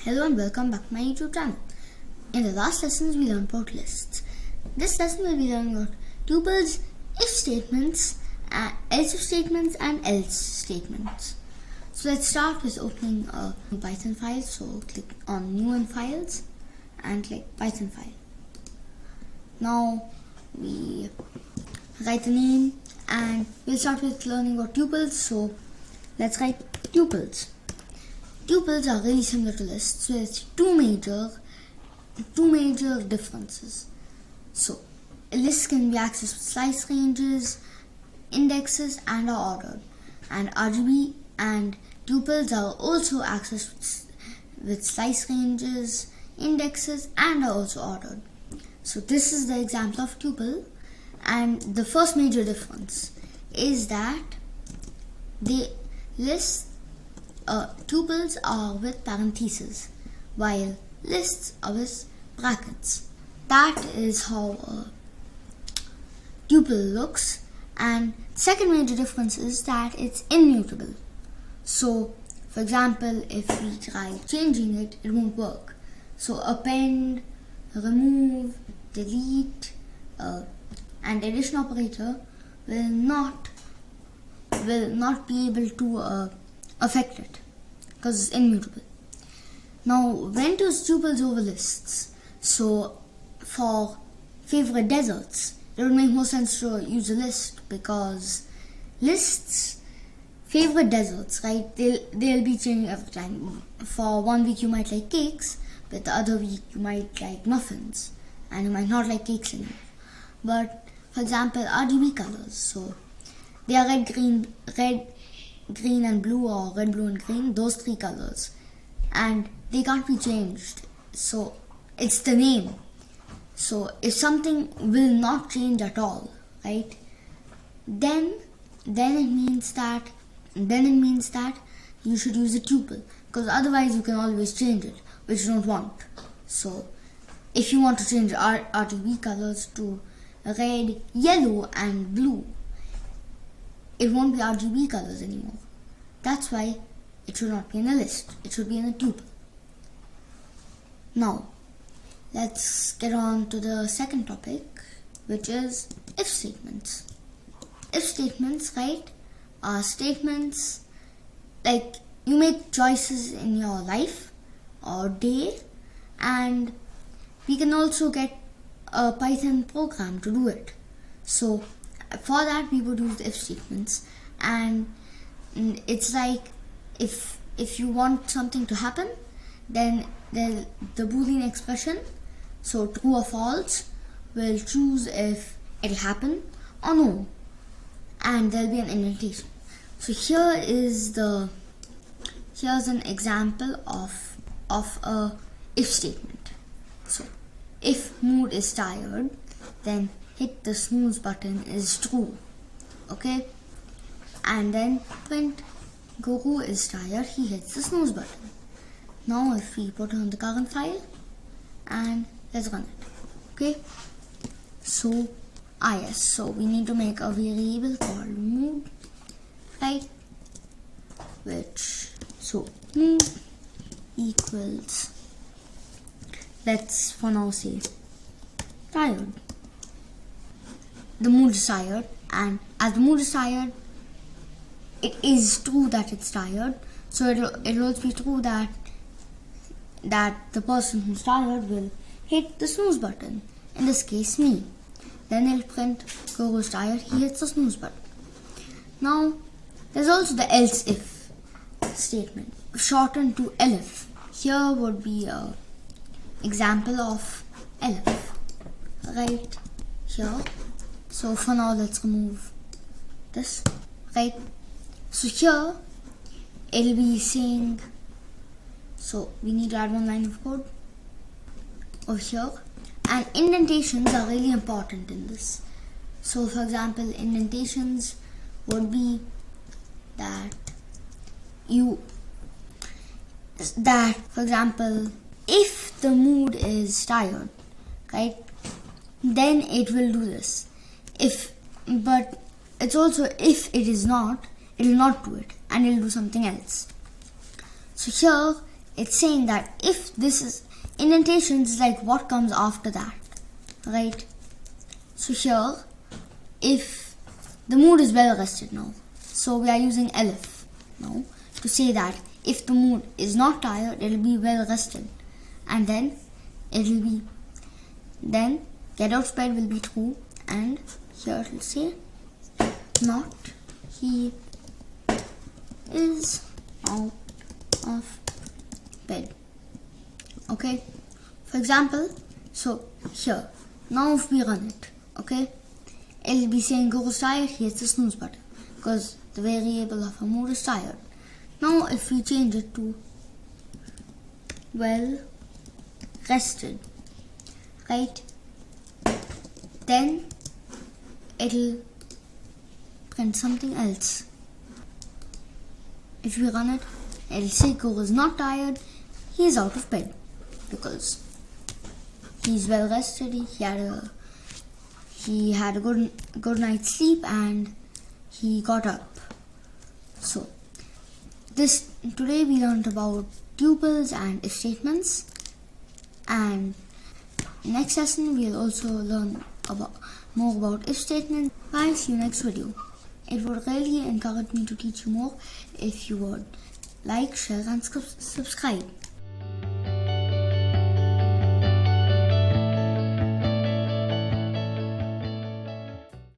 Hello and welcome back to my YouTube channel. In the last lessons we learned about lists. This lesson we'll be learning about tuples, if statements, else if statements and else statements. So let's start with opening a new Python file. So click on new in files and click Python file. Now we write the name and we'll start with learning about tuples. So let's write tuples. Tuples are really similar to lists, so there's two major differences. So a list can be accessed with slice ranges, indexes and are ordered, and RGB and tuples are also accessed with slice ranges, indexes and are also ordered. So this is the example of tuple, and the first major difference is that tuples are with parentheses, while lists are with brackets. That is how a tuple looks. And second major difference is that it's immutable. So, for example, if we try changing it, it won't work. So, append, remove, delete, and addition operator will not be able to affect it because it's immutable. Now, when to use tuples over lists? So, for favorite deserts, it would make more sense to use a list, because lists, favorite deserts, right? They'll be changing every time. For 1 week you might like cakes, but the other week you might like muffins, and you might not like cakes anymore. But for example, RGB colors, so they are red, green and blue, or red, blue and green, those three colors, and they can't be changed. So it's the name. So if something will not change at all, right, then it means that you should use a tuple, because otherwise you can always change it, which you don't want. So if you want to change RGB colors to red, yellow and blue, it won't be RGB colors anymore. That's why it should not be in a list. It should be in a tuple. Now, let's get on to the second topic, which is if statements. If statements, right, are statements like you make choices in your life or day, and we can also get a Python program to do it. So for that we would use the if statements, and it's like if you want something to happen, then the boolean expression, so true or false, will choose if it'll happen or no, and there'll be an indentation. So here's an example of a if statement. So if mood is tired, then hit the snooze button is true, okay? And then print Guru is tired, he hits the snooze button. Now if we put on the current file and let's run it, okay? So yes, so we need to make a variable called mood, right? So mood equals, let's for now say tired. The mood is tired, and as the mood is tired, it is true that it's tired. So it'll also be true that the person who's tired will hit the snooze button. In this case, me. Then it'll print Guru's tired, he hits the snooze button. Now, there's also the else if statement, shortened to elif. Here would be an example of elif, right here. So for now, let's remove this, right? So here, it'll be saying, so we need to add one line of code over here, and indentations are really important in this. So for example, indentations would be for example, if the mood is tired, right, then it will do this. But it's also if it is not, it will not do it, and it will do something else. So here it's saying that if this is indentations is like what comes after that, right? So here, if the mood is well rested now, so we are using elif now to say that if the mood is not tired, it will be well rested, and then it will be, then get out of bed will be true, and here it will say not he is out of bed. Okay, for example, so here now if we run it, okay, it will be saying Guru is tired, he hits the snooze button because the variable of our mood is tired. Now if we change it to well rested, right, then it'll print something else. If we run it, it'll say Guru is not tired, he's out of bed because he's well rested, he had a good night's sleep and he got up. So today we learned about tuples and if statements, and next lesson we'll also learn more about if statements. Bye, see you next video. It would really encourage me to teach you more if you would like, share and subscribe.